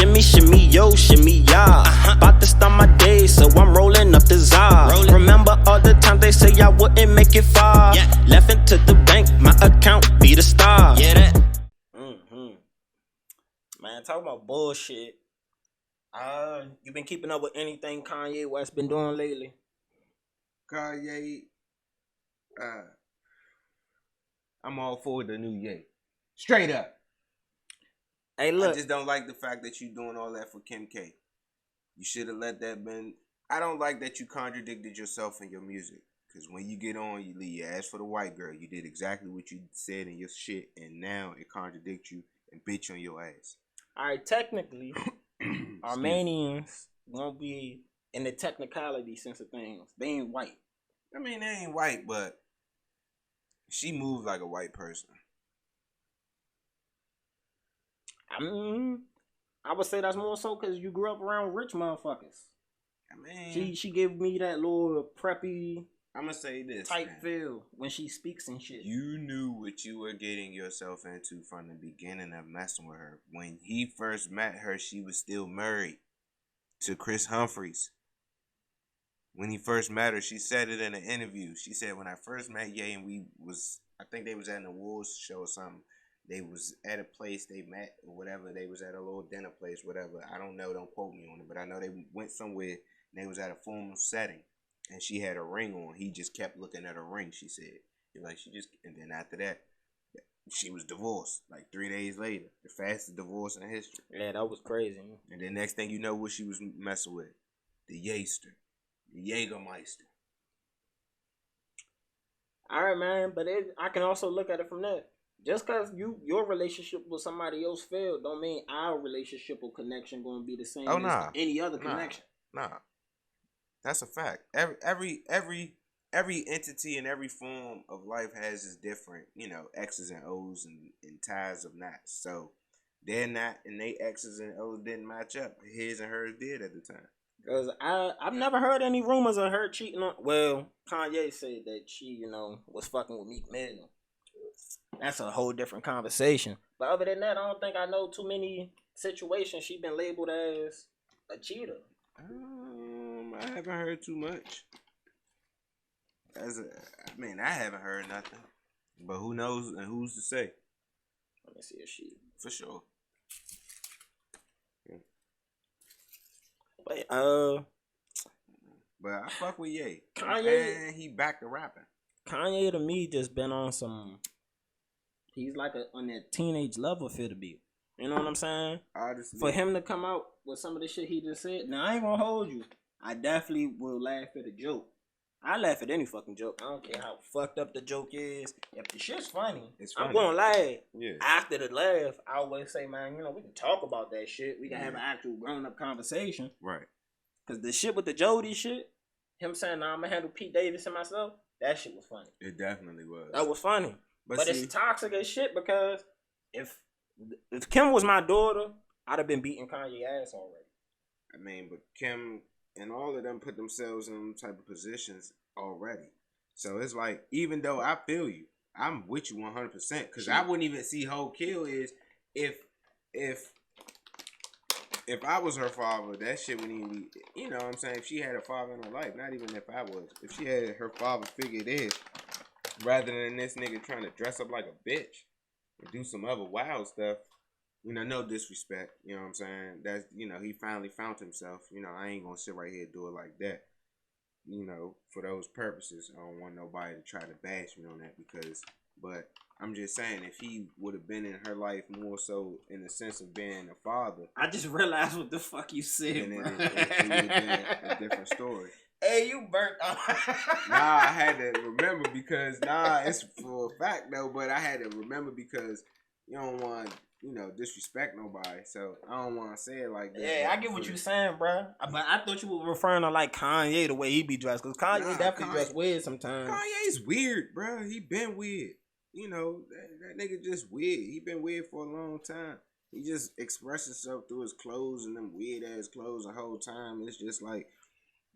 Shimmy, shimmy, yo, shimmy, ya. About to start my day, so I'm rolling up the Zod. Remember all the times they say I wouldn't make it far. Left into the bank, my account be the star. Yeah, that. Man, talk about bullshit. You been keeping up with anything Kanye West been doing lately? Kanye, I'm all for the new Ye. Straight up. Hey, look. I just don't like the fact that you doing all that for Kim K. You should have let that been. I don't like that you contradicted yourself in your music. Because when you get on, you leave your ass for the white girl. You did exactly what you said in your shit, and now it contradicts you and bitch on your ass. All right, technically, Armenians won't be in the technicality sense of things. They ain't white. I mean, they ain't white, but she moves like a white person. I would say that's more so because you grew up around rich motherfuckers. I mean, she gave me that little preppy. I'm gonna say this type feel when she speaks and shit. You knew what you were getting yourself into from the beginning of messing with her. When he first met her, she was still married to Chris Humphries. When he first met her, she said it in an interview. She said, when I first met Ye and I think they was at an awards show or something. They was at a place they met or whatever. They was at a little dinner place, whatever. I don't know. Don't quote me on it. But I know they went somewhere and they was at a formal setting. And she had a ring on. He just kept looking at her ring, she said. And then after that, she was divorced. Like 3 days later. The fastest divorce in history. Yeah, that was crazy. And then next thing you know, what she was messing with? The Yester. The Jägermeister. Alright, man. But I can also look at it from that. Just because your relationship with somebody else failed, don't mean our relationship or connection going to be the same as any other connection. Nah. That's a fact. Every entity in every form of life has its different, X's and O's and ties of knots. So they're not, and they X's and O's didn't match up. His and hers did at the time. Because I've never heard any rumors of her cheating on. Well, Kanye said that she, was fucking with Meek Mill. That's a whole different conversation. But other than that, I don't think I know too many situations she been labeled as a cheater. I haven't heard too much. I haven't heard nothing. But who knows and who's to say? Let me see if she... For sure. Yeah. But I fuck with Ye. Kanye... And he back to rapping. Kanye to me just been on some... He's like on that teenage level feel to be. You know what I'm saying? For him to come out with some of the shit he just said. Now, I ain't gonna hold you. I definitely will laugh at a joke. I laugh at any fucking joke. I don't care how fucked up the joke is. If the shit's funny, I'm gonna laugh. Yeah. After the laugh, I always say, man, we can talk about that shit. We can have an actual grown-up conversation. Right. Because the shit with the Jody shit, him saying, nah, I'm gonna handle Pete Davis and myself, that shit was funny. It definitely was. That was funny. But it's toxic as shit because if Kim was my daughter, I'd have been beating Kanye ass already. I mean, but Kim and all of them put themselves in them type of positions already. So it's like, even though I feel you, I'm with you 100%. Because I wouldn't even see whole kill is if I was her father, that shit wouldn't even be, you know what I'm saying? If she had a father in her life, not even if I was. If she had her father figure this, rather than this nigga trying to dress up like a bitch and do some other wild stuff, no disrespect, you know what I'm saying? That's, he finally found himself. I ain't gonna sit right here and do it like that. For those purposes, I don't want nobody to try to bash me on that but I'm just saying, if he would have been in her life more so in the sense of being a father. I just realized what the fuck you said, bro. It would have been a different story. Hey, you burnt out. Nah, I had to remember because, it's for a fact though, but I had to remember because you don't want, disrespect nobody. So I don't want to say it like that. Yeah, I get what you're saying, bro. But I thought you were referring to like Kanye, the way he be dressed. Because Kanye definitely dressed weird sometimes. Kanye's weird, bro. He been weird. That nigga just weird. He been weird for a long time. He just expresses himself through his clothes and them weird ass clothes the whole time. It's just like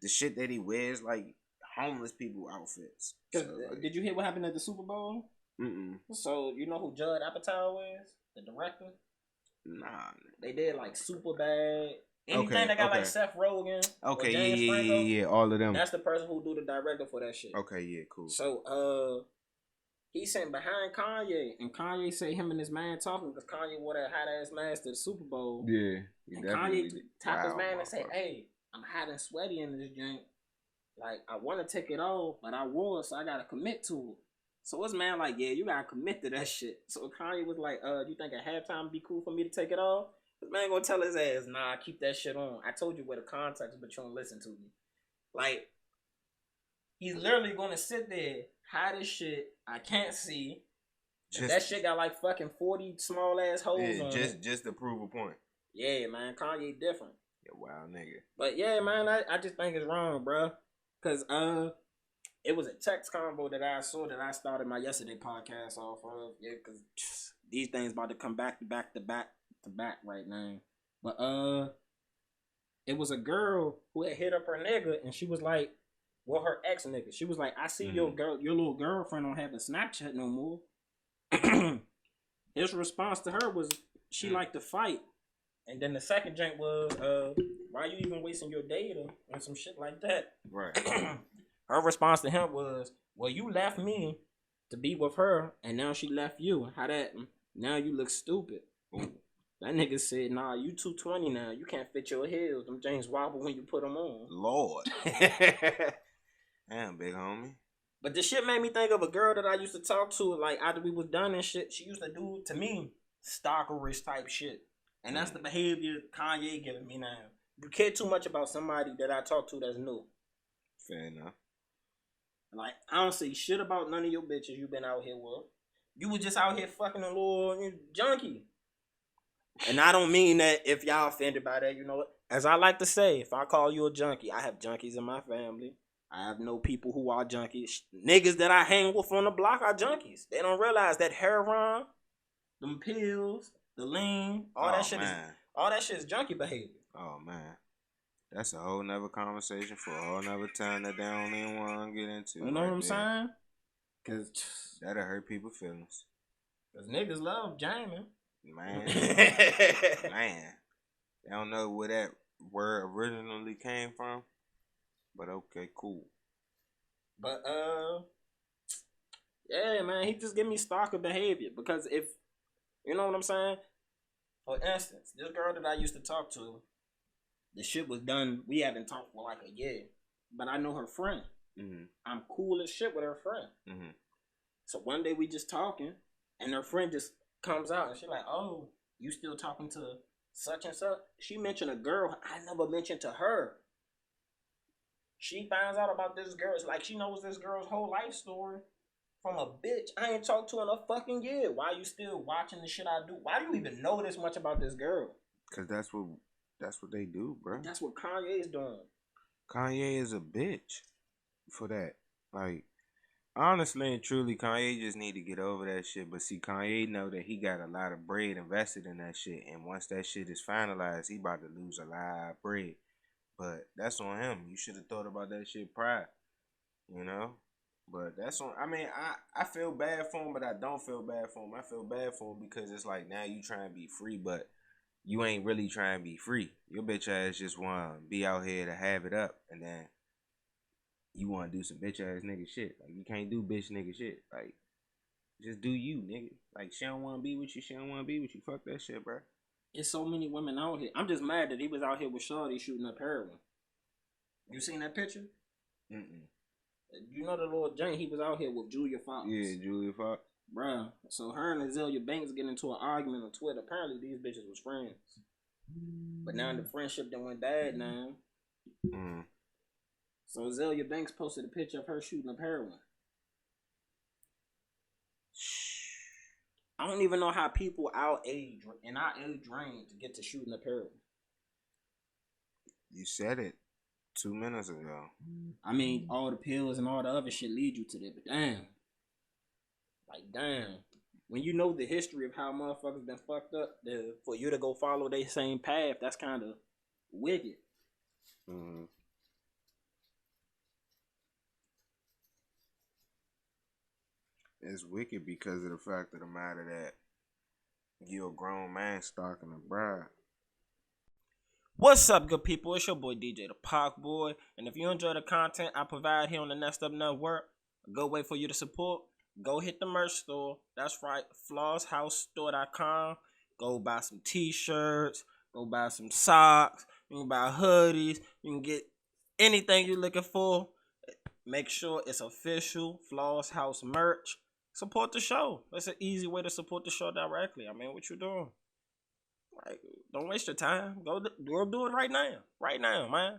the shit that he wears, like homeless people outfits. So, did you hear what happened at the Super Bowl? Mm-mm. So you know who Judd Apatow is, the director? Nah. They did like Superbad. Anything that got like Seth Rogen or James yeah, Franco. yeah, all of them. That's the person who do the director for that shit. Okay, yeah, cool. So, he sent behind Kanye, and Kanye said him and his man talking because Kanye wore that hot ass mask to the Super Bowl. Yeah. And Kanye tapped his man and said, "Hey, I'm hot and sweaty in this joint. Like, I want to take it off, but I wore it, so I got to commit to it." So his man like, "Yeah, you got to commit to that shit." So Kanye was like, "You think at halftime would be cool for me to take it off?" His man gonna tell his ass, "Nah, keep that shit on. I told you where the context, but you don't listen to me." Like, he's literally gonna sit there, hide his shit. I can't see. That shit got like fucking 40 small ass holes on it. Just to prove a point. Yeah, man, Kanye different. Yeah, wow, nigga. But yeah, man, I just think it's wrong, bro. Cause it was a text combo that I saw that I started my yesterday podcast off of. Yeah, cause these things about to come back to back right now. But it was a girl who had hit up her nigga, and she was like, well, her ex nigga. She was like, "I see your little girlfriend don't have a Snapchat no more." His response to her was, she liked to fight. And then the second joint was, "Why you even wasting your data?" and some shit like that. Right. Her response to him was, "Well, you left me to be with her, and now she left you. How that? Now you look stupid." Ooh. That nigga said, "Nah, you 220 now. You can't fit your heels. Them James wobble when you put them on." Lord. Damn, big homie. But the shit made me think of a girl that I used to talk to, like, after we was done and shit. She used to do, to me, stalkerish type shit. And that's the behavior Kanye giving me now. You care too much about somebody that I talk to that's new. Fair enough. Like, I don't say shit about none of your bitches you been out here with. You was just out here fucking a little junkie. And I don't mean that if y'all offended by that, you know what? As I like to say, if I call you a junkie, I have junkies in my family. I have no people who are junkies. Niggas that I hang with on the block are junkies. They don't realize that heroin, them pills, the lean, all that shit is junkie behavior. Oh man. That's a whole nother conversation for a whole nother time that they don't even want to get into. You know what I'm saying? Cause that'll hurt people's feelings. Cause niggas love jamming. Man. Man. They don't know where that word originally came from. But okay, cool. But yeah, man, he just give me stalker behavior. Because if, you know what I'm saying? For instance, this girl that I used to talk to, the shit was done. We haven't talked for like a year. But I know her friend. Mm-hmm. I'm cool as shit with her friend. Mm-hmm. So one day we just talking, and her friend just comes out, and she like, "Oh, you still talking to such and such?" She mentioned a girl I never mentioned to her. She finds out about this girl. It's like she knows this girl's whole life story from a bitch I ain't talked to in a fucking year. Why you still watching the shit I do? Why do you even know this much about this girl? Cause that's what they do, bro. That's what Kanye is doing. Kanye is a bitch for that. Like, honestly and truly, Kanye just need to get over that shit. But see, Kanye know that he got a lot of bread invested in that shit. And once that shit is finalized, he about to lose a lot of bread. But that's on him. You should have thought about that shit prior. You know? But that's on... I mean, I feel bad for him, but I don't feel bad for him. I feel bad for him because it's like, now you trying to be free, but you ain't really trying to be free. Your bitch ass just want to be out here to have it up. And then you want to do some bitch ass nigga shit. Like, you can't do bitch nigga shit. Like, just do you, nigga. Like, she don't want to be with you. She don't want to be with you. Fuck that shit, bro. It's so many women out here. I'm just mad that he was out here with Shawty shooting up heroin. You seen that picture? Mm-mm. You know the little joint he was out here with Julia Fox? Yeah, Julia Fox. Bruh. So her and Azealia Banks get into an argument on Twitter. Apparently these bitches was friends. But now the friendship done went bad now. Mm. So Azealia Banks posted a picture of her shooting up heroin. I don't even know how people in our age range to get to shooting up heroin. You said it 2 minutes ago. I mean, all the pills and all the other shit lead you to that, but damn. Like, damn. When you know the history of how motherfuckers been fucked up, for you to go follow their same path, that's kind of wicked. Mm-hmm. It's wicked because of the fact of the matter that You a grown man stalking a bride. What's up, good people? It's your boy DJTheParkBoy, and if you enjoy the content I provide here on the Next Up Network, a good way for you to support. Go hit the merch store. That's right, flosshousestore.com. Go buy some t-shirts. Go buy some socks. You can buy hoodies. You can get anything you're looking for. Make sure it's official Floss House merch. Support the show. That's an easy way to support the show directly. I mean, what you doing? Like, don't waste your time. Go do it right now. Right now, man.